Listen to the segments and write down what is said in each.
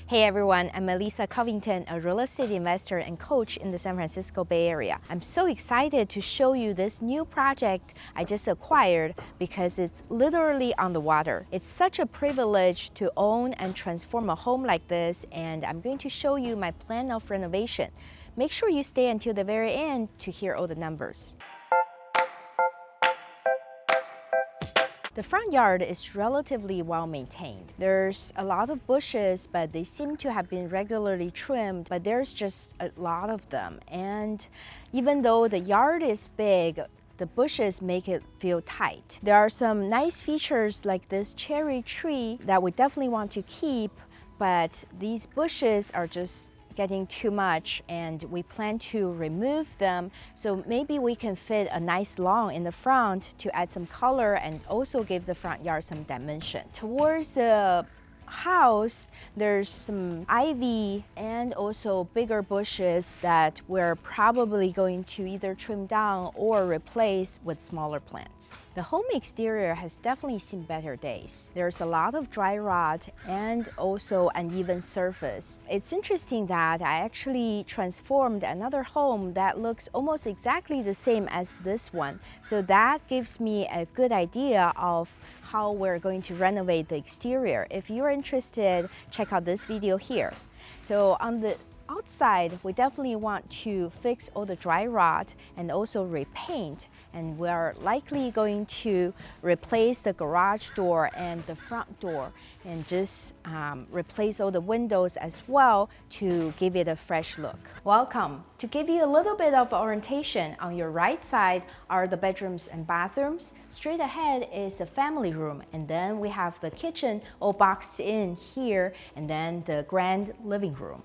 Hey everyone, I'm Melissa Covington, a real estate investor and coach in the San Francisco Bay Area. I'm so excited to show you this new project I just acquired because it's literally on the water. It's such a privilege to own and transform a home like this, and I'm going to show you my plan of renovation. Make sure you stay until the very end to hear all the numbers. The front yard is relatively well maintained. There's a lot of bushes, but they seem to have been regularly trimmed, but there's just a lot of them. And even though the yard is big, the bushes make it feel tight. There are some nice features like this cherry tree that we definitely want to keep, but these bushes are just getting too much and we plan to remove them, so maybe we can fit a nice lawn in the front to add some color and also give the front yard some dimension. Towards the house, there's some ivy and also bigger bushes that we're probably going to either trim down or replace with smaller plants. The home exterior has definitely seen better days. There's a lot of dry rot and also uneven surface. It's interesting that I actually transformed another home that looks almost exactly the same as this one. So that gives me a good idea of how we're going to renovate the exterior. If you're interested, check out this video here. So on the outside, we definitely want to fix all the dry rot and also repaint. And we're likely going to replace the garage door and the front door and just replace all the windows as well to give it a fresh look. Welcome. To give you a little bit of orientation, on your right side are the bedrooms and bathrooms. Straight ahead is the family room, and then we have the kitchen all boxed in here, and then the grand living room.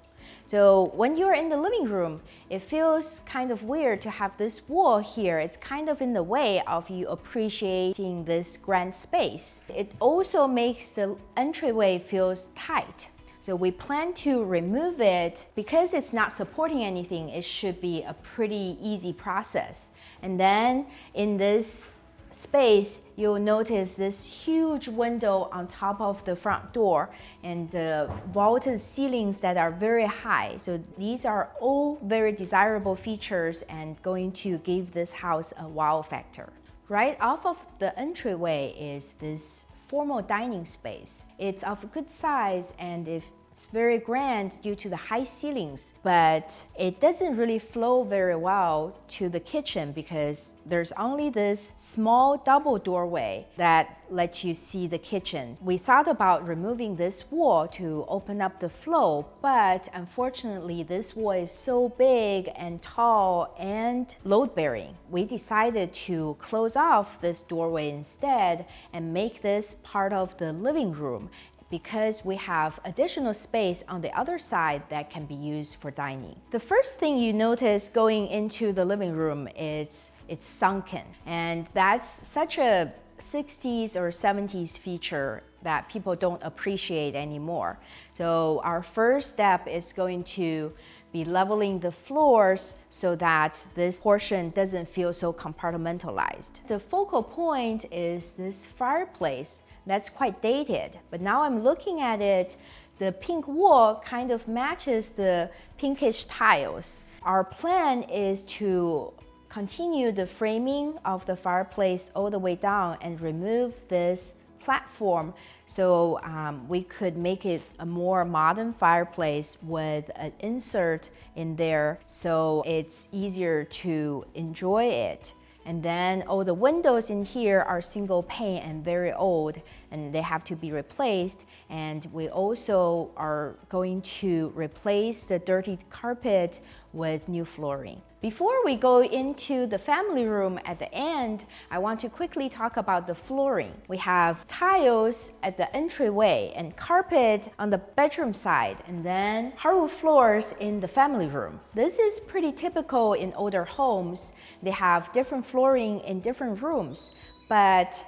So when you're in the living room, it feels kind of weird to have this wall here. It's kind of in the way of you appreciating this grand space. It also makes the entryway feels tight. So we plan to remove it. Because it's not supporting anything, it should be a pretty easy process. And then in this space, you'll notice this huge window on top of the front door and the vaulted ceilings that are very high. So these are all very desirable features and going to give this house a wow factor. Right off of the entryway is this formal dining space. It's of a good size and it's very grand due to the high ceilings, but it doesn't really flow very well to the kitchen because there's only this small double doorway that lets you see the kitchen. We thought about removing this wall to open up the flow, but unfortunately this wall is so big and tall and load-bearing. We decided to close off this doorway instead and make this part of the living room, because we have additional space on the other side that can be used for dining. The first thing you notice going into the living room is it's sunken. And that's such a 60s or 70s feature that people don't appreciate anymore. So our first step is going to be leveling the floors so that this portion doesn't feel so compartmentalized. The focal point is this fireplace. That's quite dated, but now I'm looking at it, the pink wall kind of matches the pinkish tiles. Our plan is to continue the framing of the fireplace all the way down and remove this platform so we could make it a more modern fireplace with an insert in there so it's easier to enjoy it. And then all the windows in here are single pane and very old, and they have to be replaced. And we also are going to replace the dirty carpet with new flooring. Before we go into the family room at the end, I want to quickly talk about the flooring. We have tiles at the entryway and carpet on the bedroom side, and then hardwood floors in the family room. This is pretty typical in older homes. They have different flooring in different rooms, but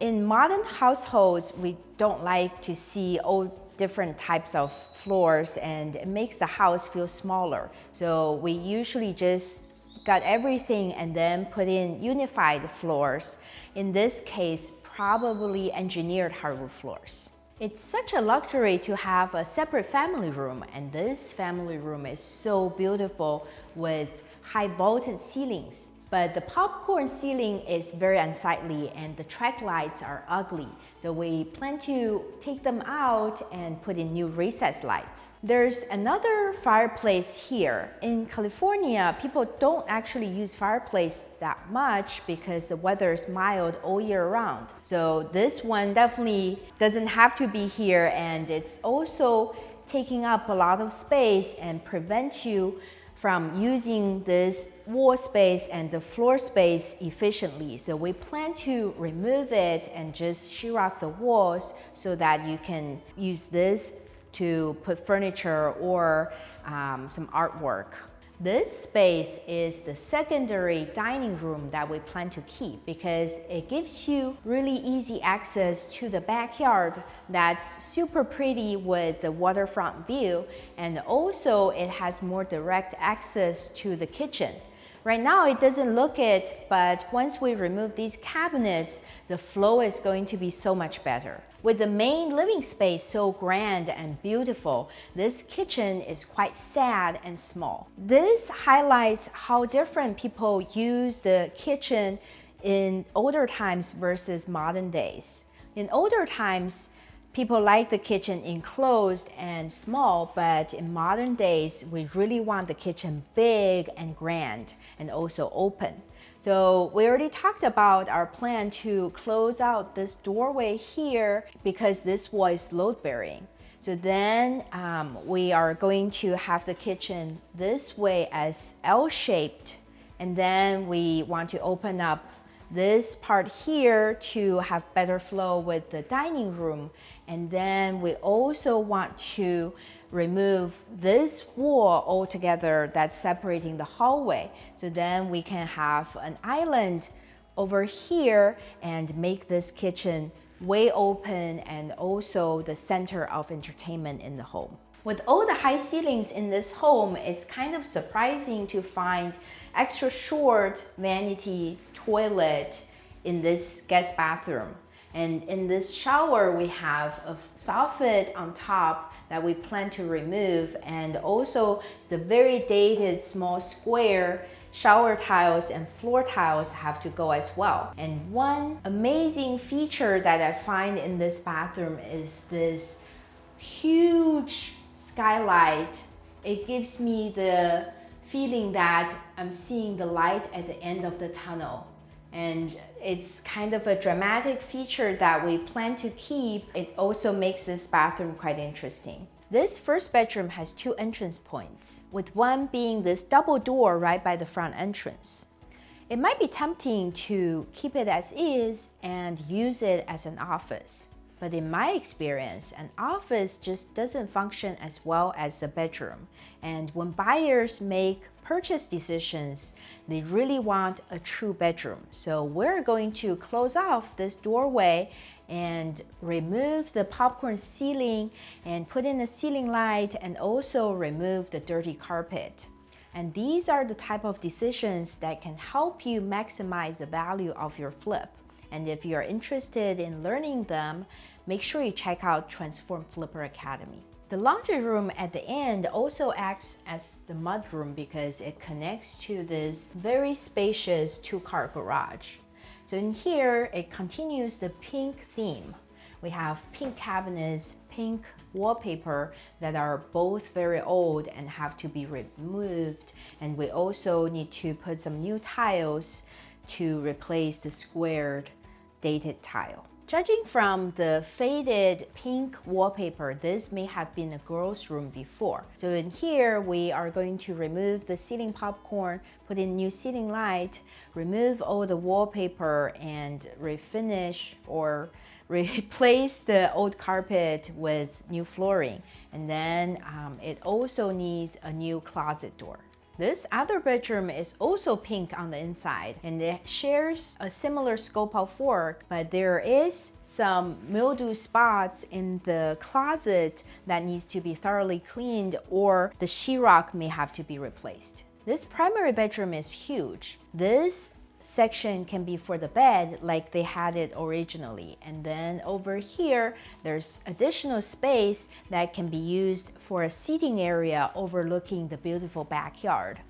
in modern households, we don't like to see all different types of floors, and it makes the house feel smaller. So we usually just got everything and then put in unified floors. In this case, probably engineered hardwood floors. It's such a luxury to have a separate family room, and this family room is so beautiful with high vaulted ceilings. But the popcorn ceiling is very unsightly and the track lights are ugly. So we plan to take them out and put in new recessed lights. There's another fireplace here. In California, people don't actually use fireplace that much because the weather is mild all year round. So this one definitely doesn't have to be here, and it's also taking up a lot of space and prevents you from using this wall space and the floor space efficiently. So we plan to remove it and just sheetrock the walls so that you can use this to put furniture or some artwork. This space is the secondary dining room that we plan to keep because it gives you really easy access to the backyard that's super pretty with the waterfront view, and also it has more direct access to the kitchen. Right now it doesn't look it, but once we remove these cabinets, the flow is going to be so much better. With the main living space so grand and beautiful, this kitchen is quite sad and small. This highlights how different people use the kitchen in older times versus modern days. In older times, people like the kitchen enclosed and small, but in modern days, we really want the kitchen big and grand and also open. So we already talked about our plan to close out this doorway here because this wall is load bearing. So then we are going to have the kitchen this way as L-shaped, and then we want to open up this part here to have better flow with the dining room. And then we also want to remove this wall altogether that's separating the hallway. So then we can have an island over here and make this kitchen way open and also the center of entertainment in the home. With all the high ceilings in this home, it's kind of surprising to find extra short vanity toilet in this guest bathroom. And in this shower, we have a soffit on top that we plan to remove, and also the very dated small square shower tiles and floor tiles have to go as well. And one amazing feature that I find in this bathroom is this huge skylight. It gives me the feeling that I'm seeing the light at the end of the tunnel. And it's kind of a dramatic feature that we plan to keep. It also makes this bathroom quite interesting. This first bedroom has two entrance points, with one being this double door right by the front entrance. It might be tempting to keep it as is and use it as an office. But in my experience, an office just doesn't function as well as a bedroom. And when buyers make purchase decisions, they really want a true bedroom. So we're going to close off this doorway and remove the popcorn ceiling and put in a ceiling light, and also remove the dirty carpet. And these are the type of decisions that can help you maximize the value of your flip. And if you're interested in learning them, make sure you check out Transform Flipper Academy. The laundry room at the end also acts as the mudroom because it connects to this very spacious two-car garage. So in here, it continues the pink theme. We have pink cabinets, pink wallpaper that are both very old and have to be removed. And we also need to put some new tiles to replace the squared dated tile. Judging from the faded pink wallpaper, this may have been a girl's room before. So in here, we are going to remove the ceiling popcorn, put in new ceiling light, remove all the wallpaper, and refinish or replace the old carpet with new flooring. And then it also needs a new closet door. This other bedroom is also pink on the inside, and it shares a similar scope of work, but there is some mildew spots in the closet that needs to be thoroughly cleaned, or the sheetrock may have to be replaced. This primary bedroom is huge. This section can be for the bed like they had it originally. And then over here, there's additional space that can be used for a seating area overlooking the beautiful backyard.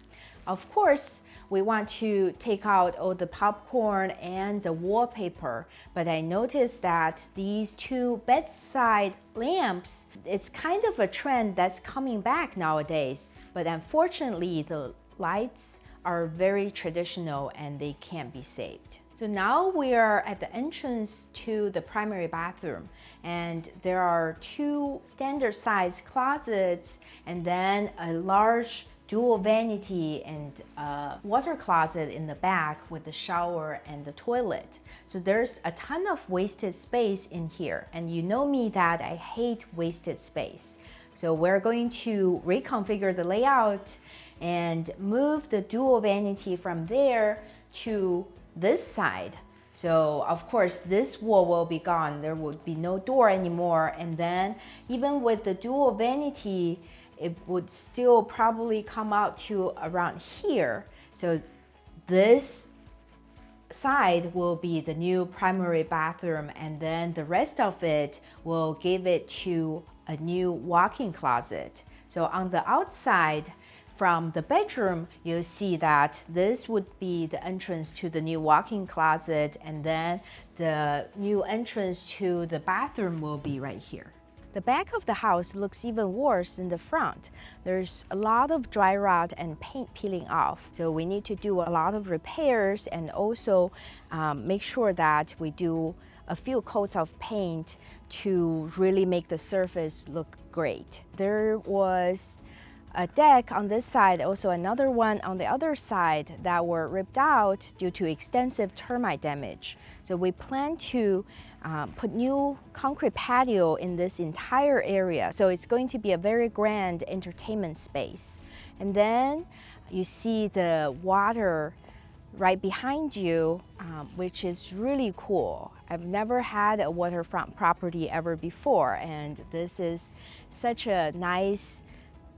Of course, we want to take out all the popcorn and the wallpaper, but I noticed that these two bedside lamps, it's kind of a trend that's coming back nowadays, but unfortunately the lights are very traditional and they can't be saved. So now we are at the entrance to the primary bathroom, and there are two standard size closets and then a large dual vanity and a water closet in the back with the shower and the toilet. So there's a ton of wasted space in here, and you know me that I hate wasted space. So we're going to reconfigure the layout and move the dual vanity from there to this side. So of course this wall will be gone, there would be no door anymore, and then even with the dual vanity, it would still probably come out to around here. So this side will be the new primary bathroom, and then the rest of it will give it to a new walk-in closet. So on the outside from the bedroom, you'll see that this would be the entrance to the new walk-in closet, and then the new entrance to the bathroom will be right here. The back of the house looks even worse than the front. There's a lot of dry rot and paint peeling off. So we need to do a lot of repairs and also make sure that we do a few coats of paint to really make the surface look great. There was a deck on this side, also another one on the other side that were ripped out due to extensive termite damage. So we plan to put new concrete patio in this entire area. So it's going to be a very grand entertainment space. And then you see the water right behind you, which is really cool. I've never had a waterfront property ever before, and this is such a nice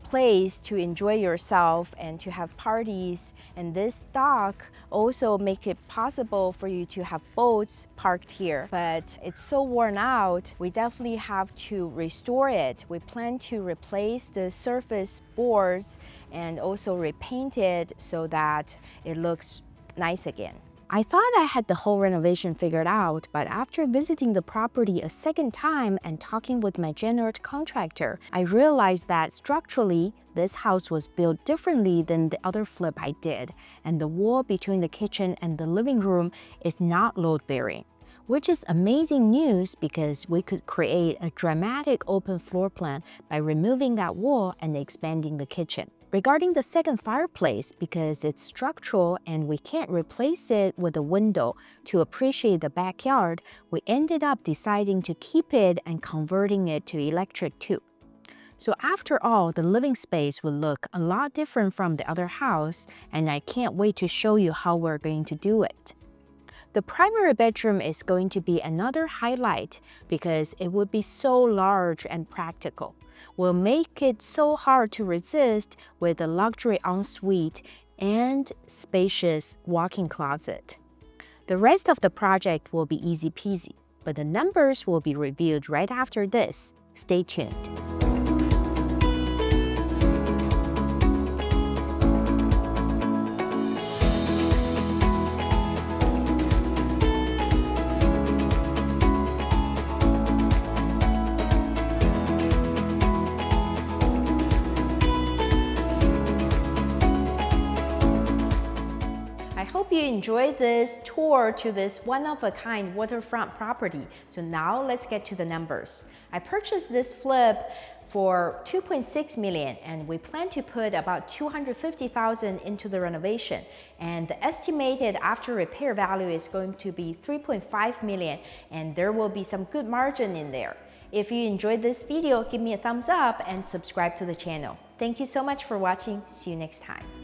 place to enjoy yourself and to have parties. And this dock also make it possible for you to have boats parked here, but it's so worn out, we definitely have to restore it. We plan to replace the surface boards and also repaint it so that it looks nice again. I thought I had the whole renovation figured out, but after visiting the property a second time and talking with my general contractor, I realized that structurally, this house was built differently than the other flip I did, and the wall between the kitchen and the living room is not load-bearing, which is amazing news because we could create a dramatic open floor plan by removing that wall and expanding the kitchen. Regarding the second fireplace, because it's structural and we can't replace it with a window to appreciate the backyard, we ended up deciding to keep it and converting it to electric too. So after all, the living space will look a lot different from the other house, and I can't wait to show you how we're going to do it. The primary bedroom is going to be another highlight because it would be so large and practical. We'll make it so hard to resist with a luxury ensuite and spacious walk-in closet. The rest of the project will be easy peasy, but the numbers will be reviewed right after this. Stay tuned. I hope you enjoyed this tour to this one-of-a-kind waterfront property. So now let's get to the numbers. I purchased this flip for $2.6 million, and we plan to put about $250,000 into the renovation. And the estimated after repair value is going to be $3.5 million, and there will be some good margin in there. If you enjoyed this video, give me a thumbs up and subscribe to the channel. Thank you so much for watching. See you next time.